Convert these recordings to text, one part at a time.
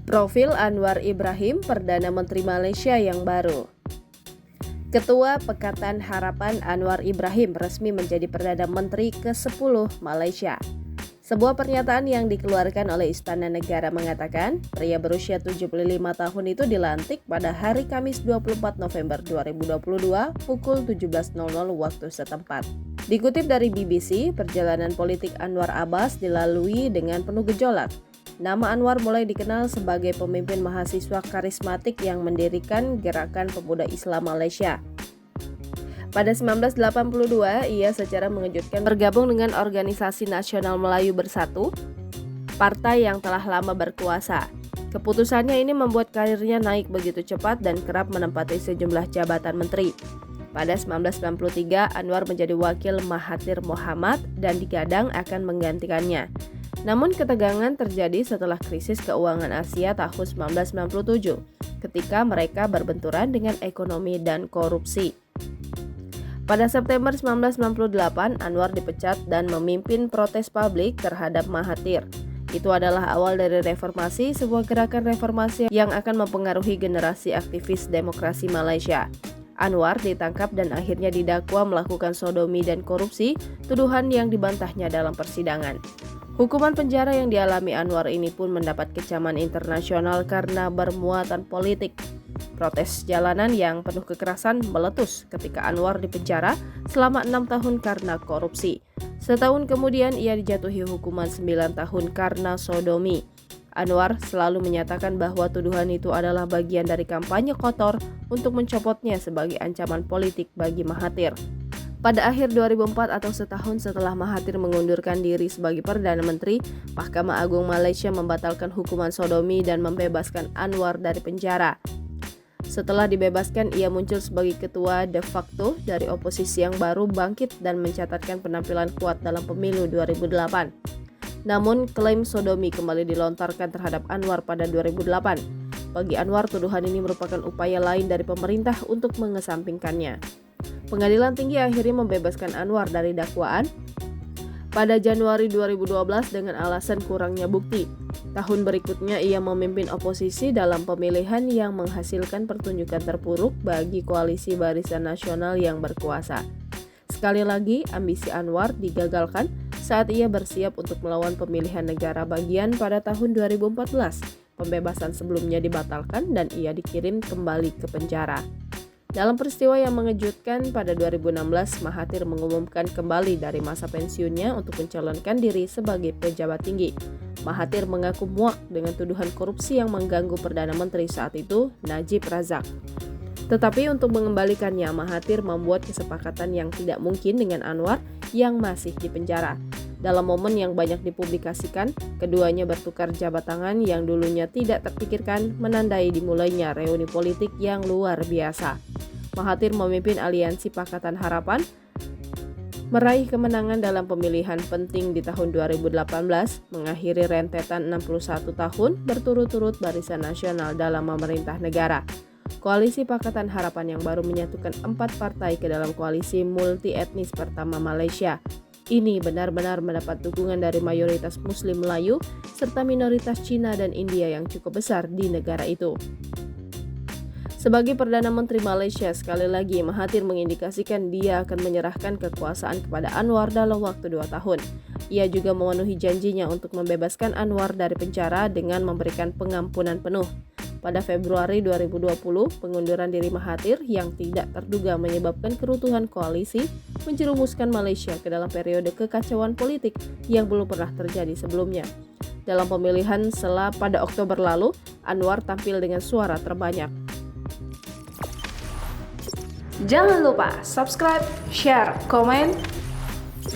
Profil Anwar Ibrahim, Perdana Menteri Malaysia yang baru. Ketua Pekatan Harapan Anwar Ibrahim resmi menjadi Perdana Menteri ke-10 Malaysia. Sebuah pernyataan yang dikeluarkan oleh Istana Negara mengatakan, pria berusia 75 tahun itu dilantik pada hari Kamis 24 November 2022 pukul 17.00 waktu setempat. Dikutip dari BBC, perjalanan politik Anwar Abbas dilalui dengan penuh gejolak. Nama Anwar mulai dikenal sebagai pemimpin mahasiswa karismatik yang mendirikan Gerakan Pemuda Islam Malaysia. Pada 1982, ia secara mengejutkan bergabung dengan Organisasi Nasional Melayu Bersatu, partai yang telah lama berkuasa. Keputusannya ini membuat karirnya naik begitu cepat dan kerap menempati sejumlah jabatan menteri. Pada 1993, Anwar menjadi wakil Mahathir Mohamad dan digadang akan menggantikannya. Namun ketegangan terjadi setelah krisis keuangan Asia tahun 1997, ketika mereka berbenturan dengan ekonomi dan korupsi. Pada September 1998, Anwar dipecat dan memimpin protes publik terhadap Mahathir. Itu adalah awal dari reformasi, sebuah gerakan reformasi yang akan mempengaruhi generasi aktivis demokrasi Malaysia. Anwar ditangkap dan akhirnya didakwa melakukan sodomi dan korupsi, tuduhan yang dibantahnya dalam persidangan. Hukuman penjara yang dialami Anwar ini pun mendapat kecaman internasional karena bermuatan politik. Protes jalanan yang penuh kekerasan meletus ketika Anwar dipenjara selama 6 tahun karena korupsi. Setahun kemudian ia dijatuhi hukuman 9 tahun karena sodomi. Anwar selalu menyatakan bahwa tuduhan itu adalah bagian dari kampanye kotor untuk mencopotnya sebagai ancaman politik bagi Mahathir. Pada akhir 2004 atau setahun setelah Mahathir mengundurkan diri sebagai Perdana Menteri, Mahkamah Agung Malaysia membatalkan hukuman sodomi dan membebaskan Anwar dari penjara. Setelah dibebaskan, ia muncul sebagai ketua de facto dari oposisi yang baru bangkit dan mencatatkan penampilan kuat dalam pemilu 2008. Namun, klaim sodomi kembali dilontarkan terhadap Anwar pada 2008. Bagi Anwar, tuduhan ini merupakan upaya lain dari pemerintah untuk mengesampingkannya. Pengadilan Tinggi akhirnya membebaskan Anwar dari dakwaan pada Januari 2012 dengan alasan kurangnya bukti. Tahun berikutnya ia memimpin oposisi dalam pemilihan yang menghasilkan pertunjukan terpuruk bagi koalisi Barisan Nasional yang berkuasa. Sekali lagi, ambisi Anwar digagalkan saat ia bersiap untuk melawan pemilihan negara bagian pada tahun 2014. Pembebasan sebelumnya dibatalkan dan ia dikirim kembali ke penjara. Dalam peristiwa yang mengejutkan, pada 2016 Mahathir mengumumkan kembali dari masa pensiunnya untuk mencalonkan diri sebagai pejabat tinggi. Mahathir mengaku muak dengan tuduhan korupsi yang mengganggu Perdana Menteri saat itu, Najib Razak. Tetapi untuk mengembalikannya, Mahathir membuat kesepakatan yang tidak mungkin dengan Anwar yang masih di penjara. Dalam momen yang banyak dipublikasikan, keduanya bertukar jabat tangan yang dulunya tidak terpikirkan, menandai dimulainya reuni politik yang luar biasa. Mahathir memimpin aliansi Pakatan Harapan, meraih kemenangan dalam pemilihan penting di tahun 2018, mengakhiri rentetan 61 tahun berturut-turut Barisan Nasional dalam memerintah negara. Koalisi Pakatan Harapan yang baru menyatukan 4 partai ke dalam koalisi multi-etnis pertama Malaysia. Ini benar-benar mendapat dukungan dari mayoritas Muslim Melayu serta minoritas Cina dan India yang cukup besar di negara itu. Sebagai Perdana Menteri Malaysia, sekali lagi Mahathir mengindikasikan dia akan menyerahkan kekuasaan kepada Anwar dalam waktu 2 tahun. Ia juga memenuhi janjinya untuk membebaskan Anwar dari penjara dengan memberikan pengampunan penuh. Pada Februari 2020, pengunduran diri Mahathir yang tidak terduga menyebabkan kerutuhan koalisi menjerumuskan Malaysia ke dalam periode kekacauan politik yang belum pernah terjadi sebelumnya. Dalam pemilihan sela pada Oktober lalu, Anwar tampil dengan suara terbanyak. Jangan lupa subscribe, share, komen,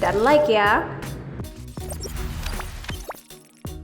dan like ya!